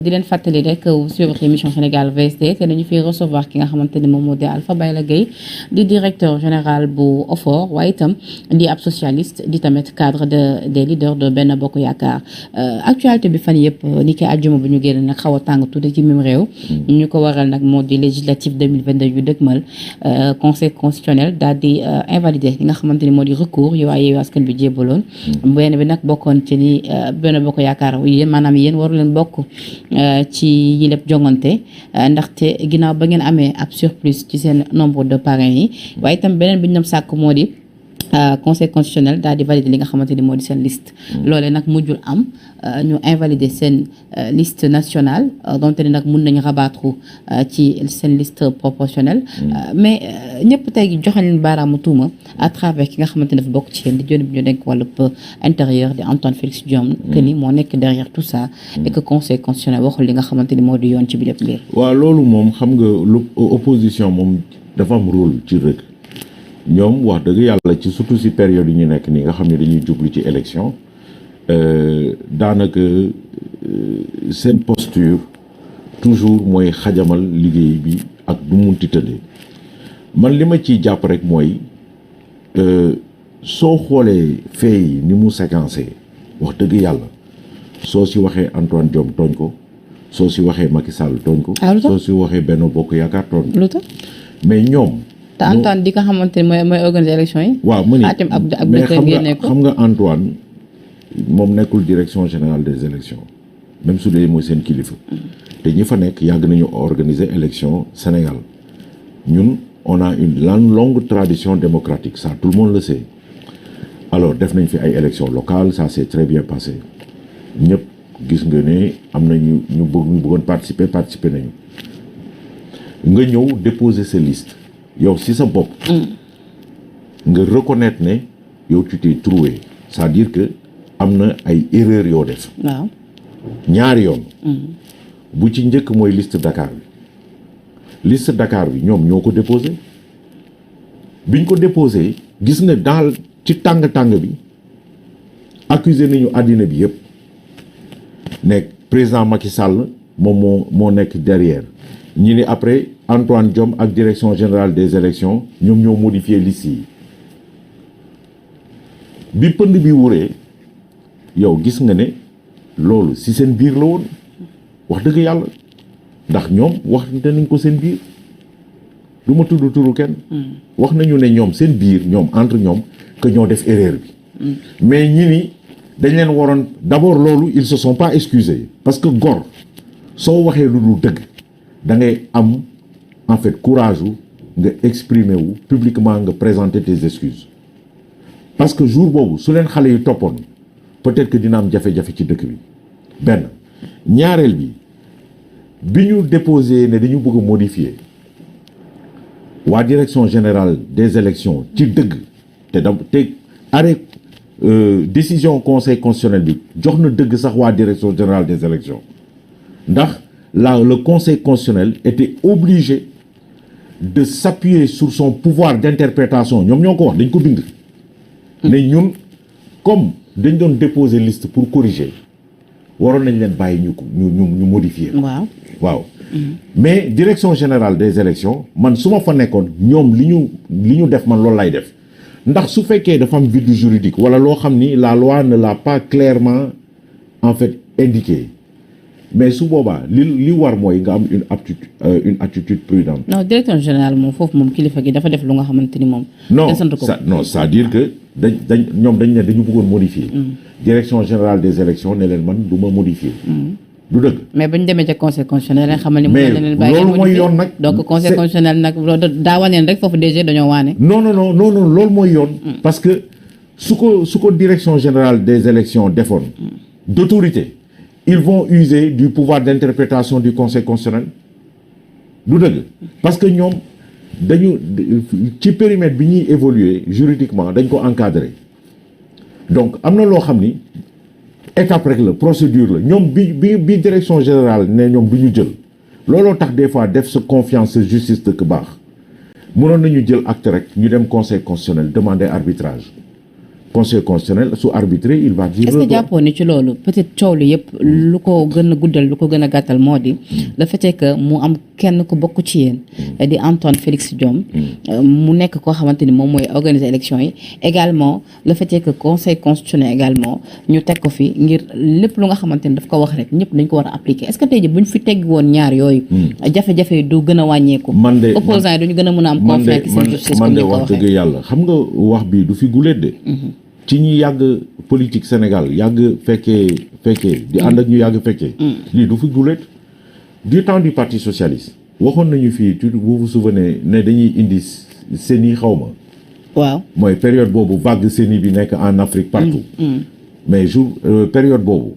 di leen fàttali rek suivre émission Sénégal VSD te dañu fiy recevoir ki nga xamante ni moom moo di Alpha Bayla Gueye di directeur général bu OFOR waaye itam di ab socialiste di tamit cadre des leaders de Benno Bokk Yaakaar actualité bi fan yëpp ni ki àjjuma bu ñu génn nag xaw a tàng tuuti ci mim réew ñu ko waral nag moo di législative 2022 yu dëgmal conseil constitutionnel daal di invalider li nga xamante ni moo di recours yu waaye askan bi jébbaloon benn bi nag bokkoon ci ni Benno Bokk Yaakaar yéen maanaam yéen waru leen bokk ci yi lépp jongante ndaxte ginnaaw ba ngeen amee ab surplus ci seen nombre de parrains yi waaye itam beneen bi ñu doon sàkk moo di conseil constitutionnel daal di valider li nga xamante ni moo di seen liste loolee nag mujjul am ñu invalider seen liste nationale donte ni nag mun nañu rabattre ci seen liste proportionnelle mais ñëpp tey joxe leen baaraamu tuuma à travers ki nga xamante ne dafa bokk ci yéen di jënd bi ñu denk wàllub intérieur di Antoine Félix Diome que ni moo nekk derrière tout ça et que conseil constitutionnel waxul li nga xamante ni moo di yoon ci bi lépp mbir waaw loolu moom xam nga opposition moom dafa am rôle ci rek ñoom wax dëgg yàlla ci surtout si période yi ñu nekk nii nga xam ne dañuy jublu ci élection daanaka seen posture toujours mooy xajamal liggéey bi ak du munti tëddee man li ma ciy jàpp rek mooy soo xoolee fee yi ni mu séquencé wax dëgg yàlla soo si waxee Antoine Diome tooñ ko soo si waxee Macky Sall tooñ ko soo si waxee Benno Bokk Yaakaar tooñ ko mais ñoom te Antoine di nga xamante ni mooy organiser élection yi. waaw ma ni mais xam nga Antoine moom nekkul direction générale des élections même su dee mooy seen kilifa. te ñi fa nekk yàgg nañu organiser élection Sénégal ñun on a une longue tradition démocratique ça tout le monde le sait alors def nañ fi ay élections locales ça s'est très bien passé ñëpp gis nga ne am na ñu bëggoon participer nañu nga ñëw déposer sa liste. yow si sa bopp nga reconnaître ne yow tu t'es trouvé c'est-à-dire que am na ay erreurs yoo def waaw ñaari yoon bu ci njëkk mooy liste Dakar bi ñoom ñoo ko déposé biñ ko déposé gis nga dans ci tàng-tàng bi accusé nañu àddina bi yëpp ne président Macky Sall moom moo nekk derrière ñi ni après Antoine Diome ak direction générale des élections ñoom ñoo modifié liste yi bi pënd bi wuree yow gis nga ne loolu si seen biir la woon wax dëgg yàlla ndax ñoom wax nañ ko seen biir du ma tudd turu kenn wax nañu ne ñoom seen biir ñoom entre ñoom que ñoo def erreur bi mais ñi ni dañ leen waroon d'abord loolu ils se sont pas excusés parce que gor soo waxee lu dul dëgg da ngay am en fait courage wu nga exprimer wu publiquement nga présenter tes excuses parce que jour boobu su leen xale yi toppoon peut-être que dina am jafe-jafe ci dëkk bi benn ñaareel bi ñu déposé ne dañu bëgg a modifier waa direction générale des élections ci dëgg te arrêt décision conseil constitutionnel bi jox na dëgg sax waa direction générale des élections ndax le conseil constitutionnel était obligé de s'appuyer sur son pouvoir d'interprétation ñoom ñoo ko wax dañ ko bind ne ñun comme dañ doon déposer liste pour corriger waroon nañ leen bàyyi ñu modifier waaw mais direction générale des élections man su ma fa nekkoon ñoom li ñu def man loolu lay def ndax su fekkee dafa am vide juridique wala loo xam ni la loi ne l'a pas clairement en fait indiqué mais su boobaa li war mooy nga am une attitude prudente. non directeur général moom foofu moom kilifa gi dafa def lu nga xamante ni moom. non c'est-à-dire que ñoom dañ ne dañu bëggoon modifier. direction générale des élections ne leen man du ma modifier. du dëgg. mais bañ demee ca conseil constitutionnel leen xamal ni. mais loolu mooy yoon nag. donc conseil constitutionnel nag daa waneen rek foofu DG dañoo waane. non loolu mooy yoon. parce que su ko direction générale des élections defoon. d'autorité. ils vont user du pouvoir d'interprétation du conseil constitutionnel du dëgg parce que ñoom dañu ci périmètre bi ñuy évoluer juridiquement dañ ko encadrer donc am na loo xam ni étape rek la procédure la ñoom bi direction générale ne ñoom du ñu jël looloo tax des fois def sa confiance sa justice dëkk baax mënoon nañu jël acte rek ñu dem conseil constitutionnel demander arbitrage conseil constitutionnel su arbitré il va dire. est-ce que jàppoon ni ci loolu peut-être coow li yëpp lu ko gën a guddal lu ko gën a gàttal moo di le fait que mu am kenn ku bokk ci yéen di Antoine Félix Diome mu nekk koo xamante ni moom mooy organiser élection yi également le fait que conseil constitutionnel également ñu teg ko fi ngir lépp lu nga xamante ni daf ko wax rek ñëpp dañ ko war a appliquer est-ce que tey ji bu ñu fi tegg woon ñaar yooyu jafe-jafe yi du gën a wàññeeku opposants yi duñu gën a mën a am confiance ci seen justice man de wax dëgg yàlla xam nga wax bi du fi guléet de ci ñi yàgg politique Sénégal yàgg fekkee di ànd ak ñu yàgg fekkee lii du fi guléet du temps du parti socialiste waxoon nañu fii vous vous souvenez ne dañuy indi CENI xaw ma waaw mooy période boobu vague CENI bi nekk en Afrique partout mais période boobu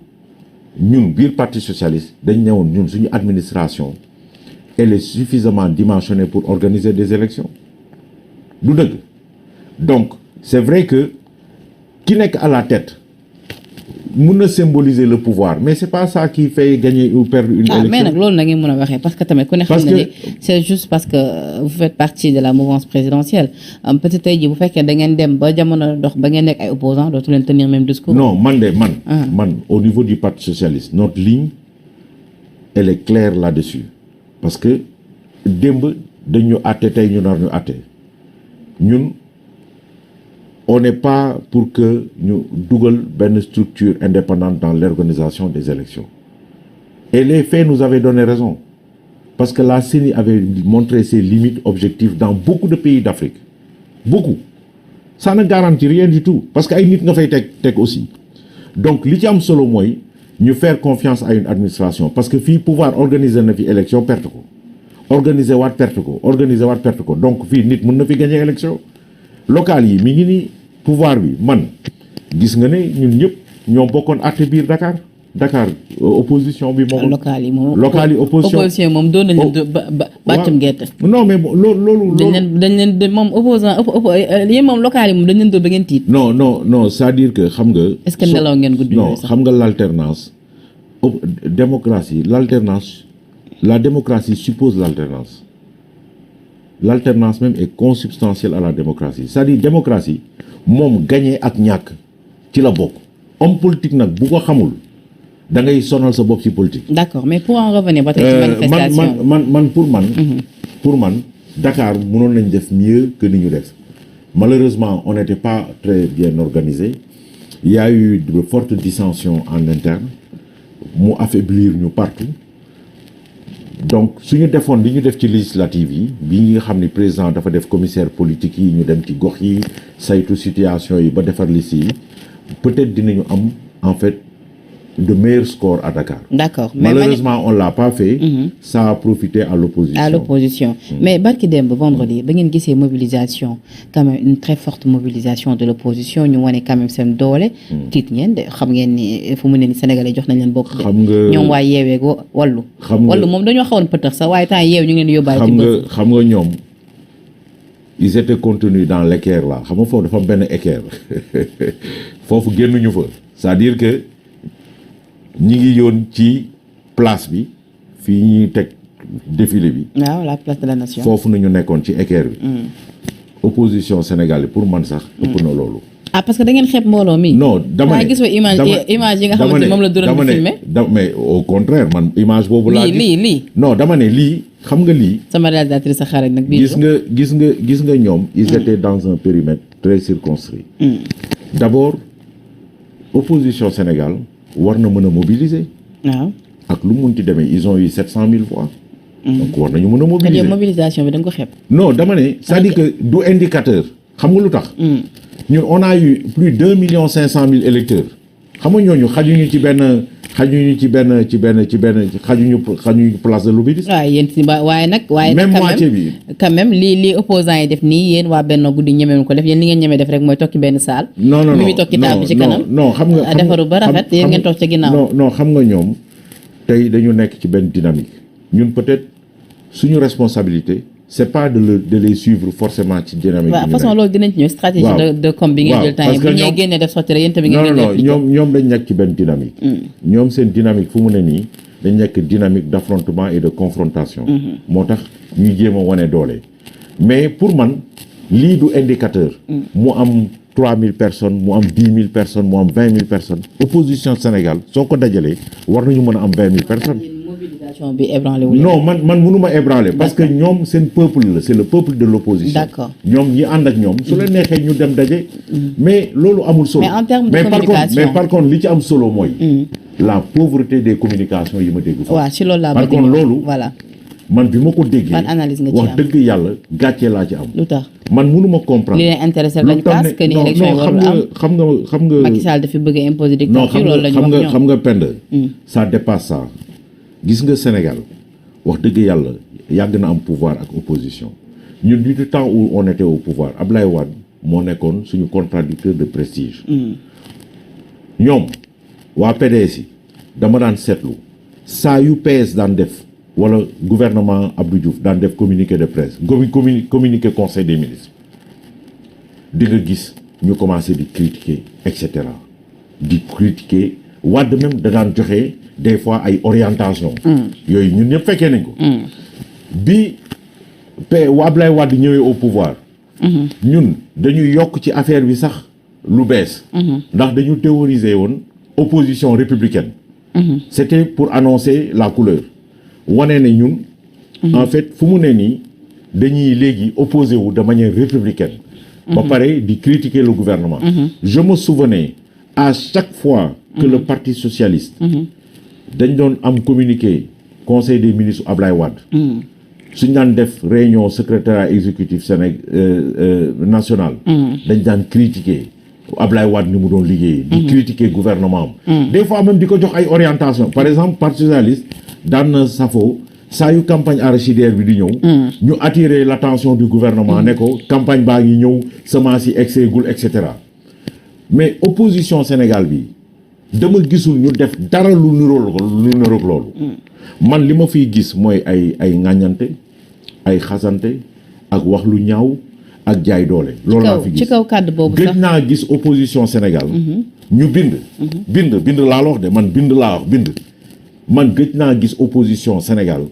ñun biir parti socialiste dañ ñëwoon ñun suñu administration elle est suffisamment dimensionnée pour organiser des élections du dëgg donc c'est vrai que ki nekk à la tête mun na symboliser le pouvoir mais c'est pas ça qui fait gagner ou perdre une élection. mais nag loolu na ngeen mën a waxee parce que tamit ku ne xam na ne c'est juste parce que vous faites partie de la mouvance présidentielle peut-être tey jii bu fekkee da ngeen dem ba jamono dox ba ngeen nekk ay opposants dootu leen tenir même discours. non man au niveau du parti socialiste notre ligne elle est claire là-dessus parce que démb dañu àtte tey ñu nar ñu àtte ñun on n'est pas pour que ñu dugal benn structure indépendante dans l'organisation des élections et les faits nous avaient donné raison parce que la CENI avait montré ses limites objectives dans beaucoup de pays d'Afrique beaucoup ça ne garantit rien du tout parce que ay nit nga fay teg aussi donc li ci am solo mooy ñu faire confiance à une administration parce que fii pouvoir organiser na fi élection perte ko organiser waat perte ko donc fii nit mën na fi gagner élection local yi mi ngi ni pouvoir bi man gis nga ne ñun ñëpp ñoo bokkoon àtte biir Dakar opposition bi moom. local yi opposition moom doon nañu bàccum gerte. non mais loolu. dañ leen moom opposant yéen moom local yi moom dañ leen doon ba ngeen tiit. non c'est-à-dire que xam nga. est-ce que nelaw ngeen guddi non xam nga l'alternance la démocratie suppose l'alternance même est consubstantielle à la démocratie c'est-à-dire démocratie moom gagné ak ñàkk ci la bokk homme politique nag bu ko xamul da ngay sonal sa bopp ci politique. d'accord mais pour en revenir ba tey ci manifestation man pour man Dakar mënoon nañ def mieux que ni ñu def malheureusement on n'était pas très bien organisé il y a eu de fortes dissensions en interne mu affaiblir ñu partout. donc suñu defoon li ñu def ci législative yi bi nga xam ni président dafa def commissaire politique yi ñu dem ci gox yi saytu situation yi ba defar liste yi peut-être dinañu am en fait de meilleurs scores à Dakar. D'accord. Malheureusement on l'a pas fait. Ça a profité à l'opposition. Mais barki démb vendredi ba ngeen gisee mobilisation quand même une très forte mobilisation de l'opposition ñu wane quand même seen doole. tiit ngeen de xam ngeen ni fu mu ne ni Sénégalais jox nañ leen bopp. xam nga ñoom waa yeewee go wallu. wallu moom dañoo xawoon pëtax sax waaye temps yeew ñu ngeen di yóbbaale. ci bës xam nga ñoom ils étaient contenus dans l'équerre là xam nga foofu dafa am benn équerre foofu génnuñu fa c'est-à-dire que. ñi ngi yoon ci place bi fii ñuy teg défilé bi. waaw la place de la nation. foofu nañu nekkoon ci équerre bi. opposition sénégalaise pour man sax. ëpp na loolu. parce que da ngeen xeeb mbooloo mi. non dama ne gisoo image yi nga xamante ni moom la doon di filmé. mais au contraire man image boobu. laa lii non dama ne lii xam nga lii. sama réalisatrice sa xarit nag. gis nga ñoom. ils étaient dans un périmètre très circonscrit. d'abord opposition Sénégal. war na mën a mobiliser. waaw ak lu mu munti demee ils ont eu 700 000 voix. donc war nañu mën a mobiliser. mobilisation bi da nga ko xeeb. non dama ne c'est-à-dire que du indicateur xam nga lu tax. ñun on a eu plus de 2,5 millions électeurs xam nga ñooñu xajuñu ci place de l'Obélisque. waaw yéen si waaye nag. même moitié bi quand même lii opposants yi def nii yéen waa Benno Guddi ñemewuñ ko def yéen li ngeen ñeme def rek mooy toog ci benn salle. non mi ngi toog ci table ci kanam. non xam nga defaru ba rafet yéen ngeen toog ca ginnaaw. non xam nga ñoom tey dañu nekk ci benn dynamique ñun peut-être suñu responsabilité. c'est pas de les suivre forcément ci dynamique. waaw façon loolu dinañ ci ñëw stratégie de com bi ngeen jël temps yi bu ñuy génnee def sotti rek yéen tamit ngeen ñoom dañ nekk ci benn dynamique. ñoom seen dynamique fu mu ne nii dañ nekk dynamique d'affrontement et de confrontation. moo tax ñuy jéem a wane doole. mais pour man lii du indicateur. mu am 3000 personnes mu am 10 000 personnes mu am 20 000 personnes opposition Sénégal soo ko dajalee war nañu mën a am 20 000 personnes. mobilisation bi ébranlé wu. non man mënuma ébranler parce que ñoom seen peuple la c'est le peuple de l'opposition. D'accord. ñoom ñi ànd ak ñoom su la neexee ñu dem daje. mais loolu amul solo. mais en termes de communication par contre li ci am solo mooy. la pauvreté des communications yi ma dégg. waaw si loolu laa par contre loolu. voilà. man bi ma ko déggee. ban analyse nga ci am wax dëgg yàlla gàcce laa ci am. lu tax man mënuma comprendre. li leen intéressé lañ parce que ni élection yi warul am xam nga. Macky Sall dafa bëgg a imposer dictature loolu la ñu wax ñoom xam nga pend ça dépasse ça. gis nga Sénégal wax dëgg yàlla yàgg na am pouvoir ak opposition ñun du temps où on était au pouvoir Ablaye Wade moo nekkoon suñu contradicteur de prestige. ñoom waa PDS yi dama daan seetlu saa yu PS daan def. wala gouvernement Abdou Diouf daan def communiqué de presse communiqué conseil des ministres di nga gis ñu commencé di critiquer et cetera di critiquer Wade même da daan joxe des fois ay orientation yooyu ñun ñëpp fekkee nañ ko bi Ablaye Wade ñëwee au pouvoir ñun dañuy yokk ci affaire bi sax lu bees ndax dañu théoriser woon opposition républicaine c'était pour annoncer la couleur wane ne ñun en fait fu mu ne nii dañuy léegi opposé wu de manière républicaine ba pare di critiquer le gouvernement je me souvenais à chaque fois que le parti socialiste dañ doon am communiqué conseil des ministres Ablaye Wade suñ daan def réunion secrétariat exécutif national dañ daan critiquer Ablaye Wade ni mu doon liggéey di critiquer gouvernement am des fois même di ko jox ay orientation par exemple parti socialiste daan na safo saa yu campagne arachidière bi di ñëw ñu attirer l'attention du gouvernement ne ko campagne baa ngi ñëw semence yi egseegul et cetera mais opposition Sénégal bi dama gisul ñu def dara lu niroog loolu man li ma fiy gis mooy ay ŋàññante ay xasante ak wax lu ñaaw ak jaay doole loolu laa fi gis ci kaw kàddu boobu sax gëj naa gis opposition Sénégal ñu bind laa la wax de man bind laa wax bind man gëj naa gis opposition Sénégal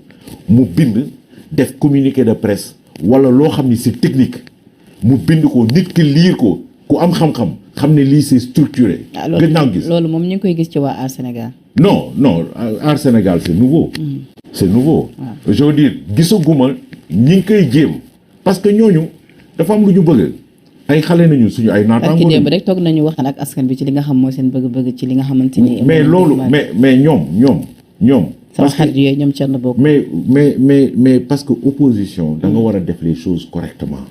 mu bind def communiqué de presse wala loo xam ni c'est technique mu bind ko nit ki liir ko ku am xam-xam xam ne lii c'est structuré. gëj naa gis loolu moom ñu ngi koy gis ci waa Aar Sénégal. non Aar Sénégal c'est nouveau. c'est nouveau. je veux dire gisaguma ñi ngi koy jéem parce que ñooñu dafa am lu ñu bëgg ay xale nañu suñu ay naataango. démb rek toog nañu waxtaan ak askan bi ci li nga xam mooy seen bëgg-bëgg ci li nga xamante ni. mais loolu mais ñoom. sama xarit yooyu ñoom Thierno bokk. mais parce que opposition da nga war a def les choses correctement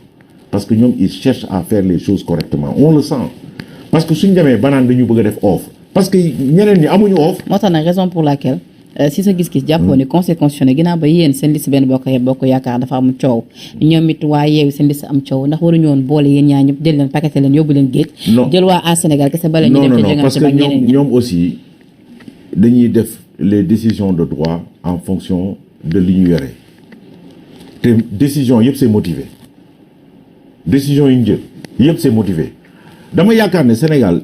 parce que ñoom ils cherchent à faire les choses correctement on le sent parce que suñ demee banaan dañu bëgg a def offre parce que ñeneen ñi amuñu offre. moo tax nag raison pour laquelle si sa gis-gis jàppoo ni conseil constitutionnel ginnaaw ba yéen seen liste benn bokk yaakaar dafa am coow ñoom it waa yeewu seen liste am coow ndax waruñu woon boole yéen ñaa ñëpp jël leen paqueté leen yóbbu leen géej. jël waa à Sénégal kese bala ñu dem ci parce que ñoom aussi dañuy def les décisions de droit en fonction de li ñu yore te décision yëpp c'est motivé décision yi ñu jël yëpp c'est motivé dama yaakaar ne Sénégal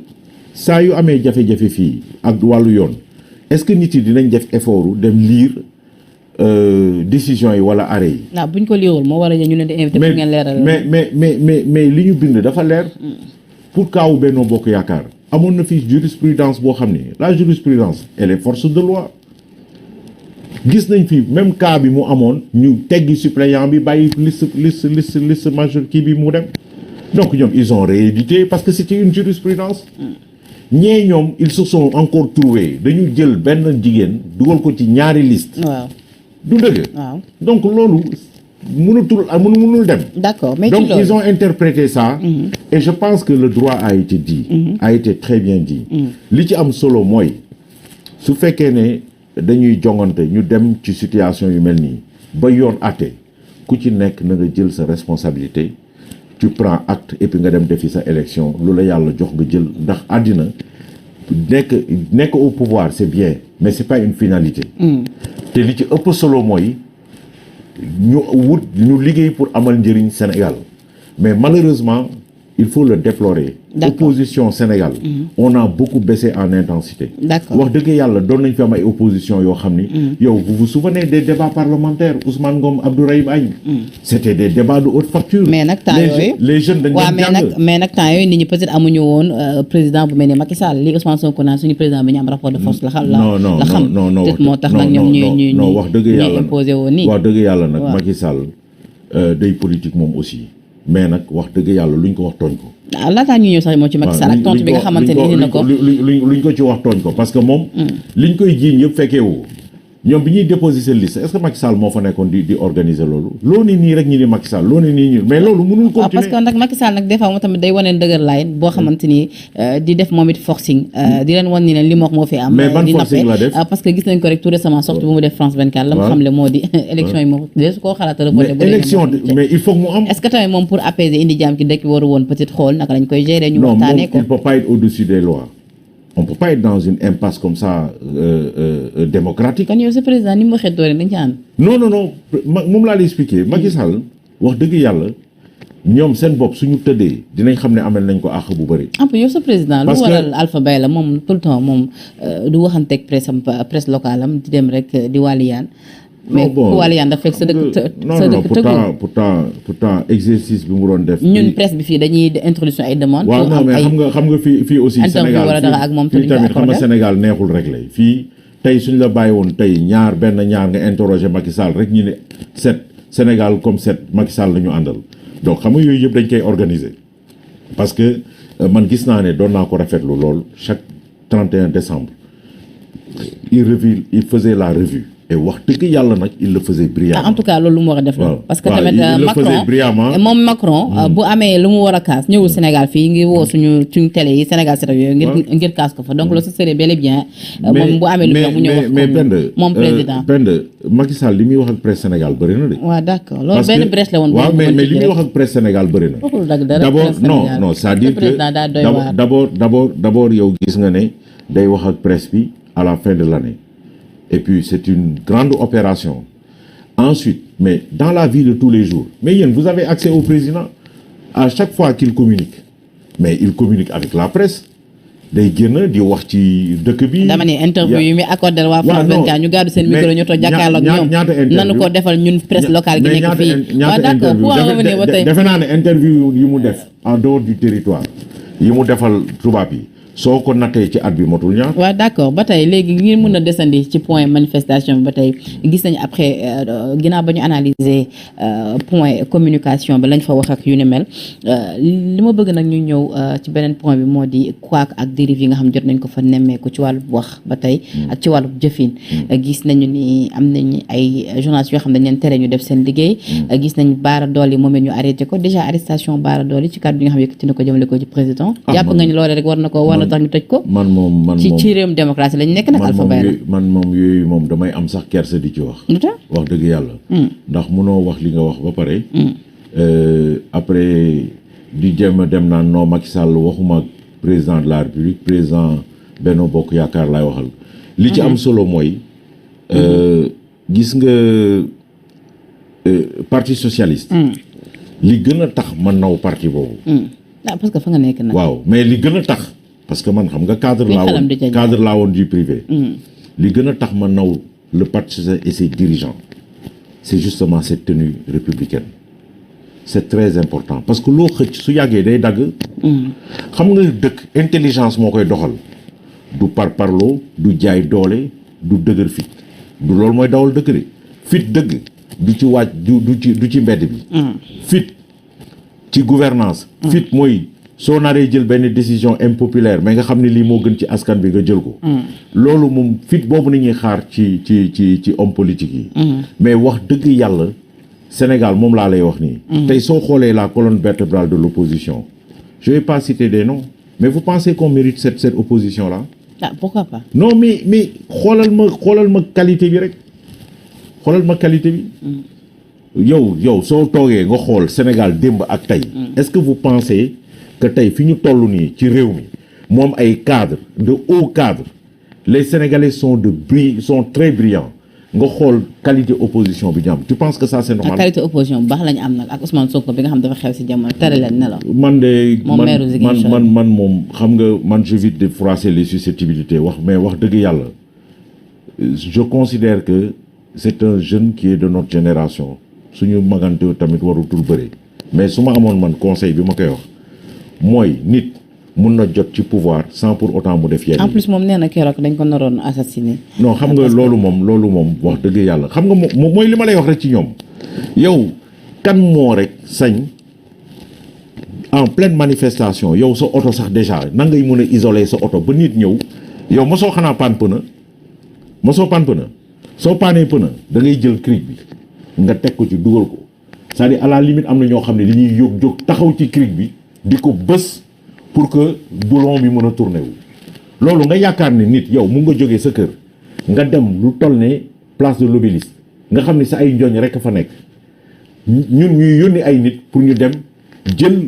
saa yu amee jafe-jafe fii ak wàllu yoon est-ce que nit yi dinañ def effort dem lire décision yi wala arrêt yi. waaw buñ ko liirul moo war a ñu leen di invité pour ngeen leeral. mais li ñu bind dafa leer. pour kaawu Benno Bokk Yaakaar amoon na fi jurisprudence boo xam ne la jurisprudence elle est force de loi gis nañ fi même cas bi mu amoon ñu teggi suppléant bi bàyyi liste majeur kii bi mu dem donc ñoom ils ont réédité parce que c'était une jurisprudence ñee ñoom ils se sont encore trouvés dañu jël benn jigéen dugal ko ci ñaari liste waaw du dëgg waaw donc loolu mënul dem. D'accord, mais donc ils ont interprété ça. Et je pense que le droit a été dit. A été très bien dit. li ci am solo mooy su fekkee ne dañuy jongante ñu dem ci situation yu mel nii ba yoon àtte ku ci nekk na nga jël sa responsabilité tu prends acte et puis nga dem defi sa élection lu la yàlla jox nga jël ndax àddina nekk au pouvoir c'est bien mais c'est pas une finalité. te li ci ëpp solo mooy. ñu liggéey pour amal njëriñ Sénégal mais malheureusement il faut le déplorer. D'accord. Opposition Sénégal. On a beaucoup baissé en intensité. D'accord. wax dëgg yàlla doon nañ fi am ay opposition yoo xam ni. yow vous vous souvenez des débats parlementaires Ousmane Ngom Abdourahim Agne. c'était des débats de haute facture. mais nag temps yooyu les jeunes dañ waaw doon jàng. mais nag temps yooyu nit ñi peut-être amuñu woon président bu mel ni Macky Sall li Ousmane Sonko naan suñu président bi ñu am rapport de force la xam. non la xam peut-être moo tax nag ñoom ñuy non wax dëgg yàlla imposé woon nii. wax dëgg yàlla nag waaw. Macky Sall day politique moom aussi mais nag wax dëgg yàlla luñ ko wax tooñ ko. ah laataa ñu ñëw sax moom ci Macky Sall ak tontu bi nga xamante ni indi na ko. luñ ko ci wax tooñ ko parce que moom. liñ koy jiiñ yëpp fekkee wu ñoom bi ñuy déposer seen liste est-ce que Macky Sall moo fa nekkoon di organiser loolu. loo ni nii rek ñu ni Macky Sall loo ni nii ñu mais loolu mënul continuer. parce que nag Macky Sall nag des fois moom tamit day waneen dëgër line boo xamante ni di def moom it forcing di leen wan ni leen li moo fi am. mais ban di forcing la def parce que gis nañ ko rek tout récemment sorti bu mu def France 24 la mu xam le moo di élection yi moom de su koo xalaat reporté mais élection mais il faut que mu am. est-ce que tamit moom pour apaiser indi jàmm ci dëkk bi waru woon peut-être xool naka lañ koy gérer ñu non moom waxtaanee ko. il peut pas être au-dessus des lois on peut pas être dans une impasse comme ça démocratique. kon yow sa président ni mu waxee doole dañ ci ànd. non moom laa lay expliquer Macky Sall wax dëgg yàlla ñoom seen bopp suñu tëddee dinañ xam ne amel nañ ko àq bu bëri. en plus yow sa président lu parce que waral Alpha Bayla moom tout le temps moom du waxanteeg presse locale am di dem rek di wàlliyaan. mais ku wàlliyaan daf fekk sa dëkk tëggul pourtant exercice bi mu doon def. ñun presse bi fii dañuy introduction ay demandes. waaw non mais xam nga fii aussi. Sénégal fii tamit xam nga Sénégal neexul réglé fii tey suñ la bàyyi woon tey benn ñaar nga interroger Macky Sall rek ñu ne Sénégal comme Macky Sall la ñu àndal donc xam nga yooyu yëpp dañ koy organiser parce que man gis naa ne doon naa ko rafetlu lool chaque 31 décembre il faisait la revue. et wax dëgg yàlla nag il le faisait brillamment. en tout cas loolu lu mu war a def la. parce que tamit Macron bu amee lu mu war a kaas ñëwul Sénégal fii ngi woo suñu télé yi Sénégal set yooyu ngir kaas ko fa donc loolu ce serait bel et bien. moom bu amee lu mu ñëw wax ko moom président. Penda Macky Sall li muy wax ak presse Sénégal bëri na de. waaw d'accord loolu benn brèche la woon. waaw mais li muy wax ak presse Sénégal bëri na. waxul dëgg dara d'abord non c'est-à-dire que d'abord yow gis nga ne day wax ak presse bi à la fin de l'année. Et puis c'est une grande opération. Ensuite, mais dans la vie de tous les jours, mais yéen vous avez accès au président à chaque fois qu'il communique. Mais il communique avec la presse. day génn di wax ci dëkk bi. dama ne interview yi muy accordé waa France 24 ñu gàddu seen micro ñu toog jàkkaarloo ak ñoom nanu ko defal ñun presse locale gi nekk fii. waaw d'accord pour revenir ba tey defe naa ne interview yi mu def en dehors du territoire yi mu defal tubaab yi. soo ko nattee ci at bi motul ñaar. waaw d'accord ba tey léegi ngir mën a desandi ci point manifestation bi ba tey gis nañu après ginnaaw ba ñu analyser point communication bi lañ fa wax ak yu ni mel li ma bëgg nag ñu ñëw ci beneen point bi moo di couac ak dérive yi nga xam jot nañ ko fa nemmeeku ci wàllu wax ba tey ak ci wàllu jëfin gis nañu ni am nañu ay journalistes yoo xam ne dañ leen tere ñu def seen liggéey gis nañu Bara Dolly moom it ñu arrêté ko déjà arrestation Bara Dolly ci kàddu yi nga xam yëkkati na ko jëmale ko ci président jàpp nga ñu loole rek war na tax ñu tëj ko man moom ci réewum démocratie lañ nekk nag Alpha Bayla man moom yooyu moom damay am sax kersa di ci wax wax dëgg yàlla ndax mënoo wax li nga wax ba pare après di jéem a dem naan non Macky Sall waxuma président de la République président Benno Bokk Yaakaar laay waxal li ci am solo mooy gis nga parti socialiste li gën a tax man naw parti boobu parce que fa nga nekk nag waaw mais li gën a tax parce que man xam nga cadre laa woon du privé li gën a tax ma naw le parti socialiste et ses dirigeants c'est justement cette tenue républicaine c'est très important parce que loo xëcc su yàggee day dagg xam nga dëkk intelligence moo koy doxal du parparloo du jaay doole du dëgër fit du loolu mooy dawal dëkk de fit dëgg du ci wàcc du ci mbedd bi fit ci gouvernance fit mooy soo naree jël benn décision impopulaire mais nga xam ne lii moo gën ci askan bi nga jël ko loolu moom fit boobu nañuy xaar ci homme politique yi mais wax dëgg yàlla Sénégal moom laa lay wax nii tey soo xoolee la colonne vertébrale de l'opposition je vais pas citer des noms mais vous pensez qu'on mérite cette opposition là pourquoi pas non mais xoolal ma qualité bi rek xoolal ma qualité bi yow soo toogee nga xool Sénégal démb ak tey est-ce que vous pensez que tey fi ñu toll nii ci réew mi moom ay cadres de hauts cadres les Sénégalais sont très brillants nga xool qualité opposition bi ñu am tu penses que ça c'est normal. qualité opposition bu baax la ñu am nag ak Ousmane Sonko bi nga xam dafa xew si jamono tere leen nelaw. man de man moom xam nga man j'évite de froisser les susceptibilités wax dëgg yàlla je considère que c'est un jeune qui est de notre génération suñu magante tamit warutul bëri mais su ma amoon man conseil bi ma koy wax mooy nit mun na jot ci pouvoir sans pour autant mu def yenn. en plus moom nee na keroog dañ ko naroon assassiné. non xam nga loolu moom wax dëgg yàlla xam nga moom mooy li ma lay wax rek ci ñoom yow kan moo rek sañ en pleine manifestation yow sa oto sax déjà nan ngay mën a isoler sa oto ba nit ñëw yow mosoo xanaa paan pëna soo paanee pëna da ngay jël cric bi nga teg ko ci dugal ko c'est-à-dire à la limite am na ñoo xam ne dañuy jóg taxaw ci cric bi di ko bës pour que boulon bi mën a tourner wu loolu nga yaakaar ne nit yow mu nga jógee sa kër nga dem lu toll ne place de l'Obélisque nga xam ne sa ay njooñ rek fa nekk ñun ñuy yónni ay nit pour ñu dem jël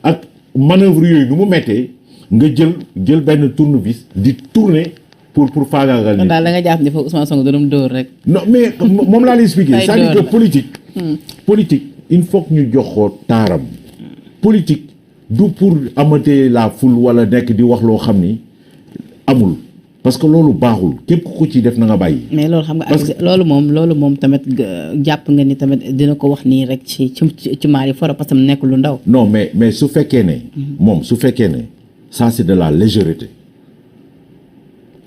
ak manœuvre yooyu nu mu mettee nga jël benn tournevis di tourner pour faagaagal nit. daal da nga jàpp ne foofu Ousmane Sonko doon dóor rek. non mais moom laa lay expliquer c'est-à-dire que politique il faut que ñu jox ko taaram politique du pour amate la foule wala nekk di wax loo xam ni amul parce que loolu baaxul képp ku ko ci def na nga bàyyi. mais loolu xam nga ak loolu moom tamit jàpp nga ni tamit dina ko wax nii rek ci Mali foro parce que mu nekk lu ndaw. non mais su fekkee ne. moom su fekkee ne ça c'est de la légèreté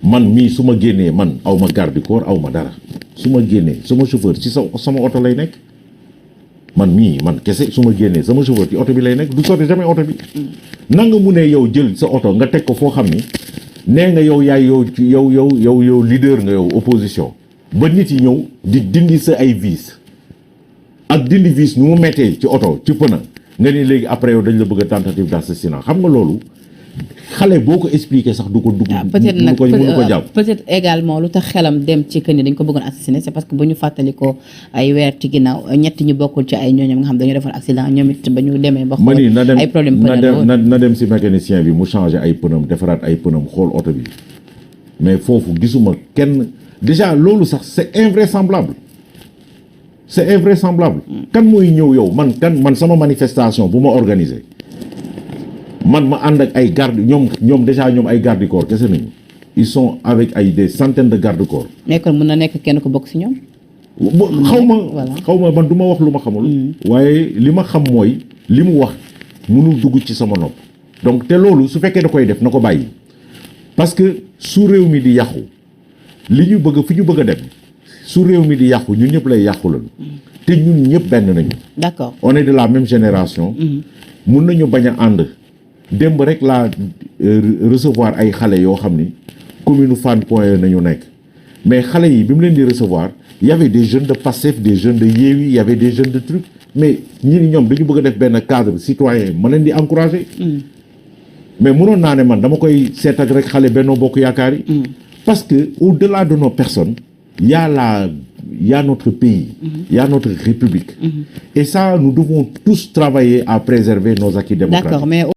man mii su ma génnee man aw ma garde corps aw ma dara su ma génnee sama chauffeur ci sama oto lay nekk. man kese su ma génnee sama chauffeur ci oto bi lay nekk du sotti jamais oto bi nanga mu ne yow jël sa oto nga teg ko foo xam ni nee nga yow yaay yow leader nga yow opposition ba nit yi ñëw di dindi sa ay vis ak dindi vis nu mu mettee ci oto ci pëna nga ni léegi après yow dañ la bëgg a tentative d'assassinat xam nga loolu xale boo ko expliqué sax du ko dugg. peut-être nag ko jàpp peut-être également lu tax xelam dem ci que ni dañ ko bëggoon assassiner c'est parce que bu ñu fàttali ko ay weer ci ginnaaw ñett ñu bokkul ci ay ñooñam nga xam dañoo defoon accident ñoom it ba ñu demee ba xool ay problème na dem si mécanicien bi mu changer ay pneu defaraat ay pneu xool oto bi mais foofu gisuma kenn déjà loolu sax c'est invraisemblable kan mooy ñëw yow man sama manifestation bu ma organiser man ma ànd ak ay garde ñoom déjà ñoom ay garde corps kese nañu ils sont avec ay des centaines de garde corps. mais kon mën na nekk kenn ko bokk ci ñoom. xaw ma man du ma wax lu ma xamul. waaye li ma xam mooy li mu wax mënul dugg ci sama nopp. donc te loolu su fekkee da koy def na ko bàyyi parce que su réew mi di yàqu li ñu bëgg fi ñu bëgg a dem su réew mi di yàqu ñun ñëpp lay yàqulal. te ñun ñëpp benn nañu. d'accord on est de la même génération. mun nañu bañ a ànd. démb rek laa recevoir ay xale yoo xam ni commune Fann Point nañu nekk mais xale yi bi mu leen di recevoir y avait des jeunes de Pastef des jeunes de Yewwi y avait des jeunes de trucs mais ñi ni ñoom dañu bëgg a def benn cadre citoyen ma leen di encourager. mais mënoon naa ne man dama koy seet ak rek xale Benno Bokk Yaakaar yi. parce que au-delà de nos personnes y a notre pays. Y a notre république. Et ça nous devons tous travailler à préserver nos acquis démocratiques. D'accord, mais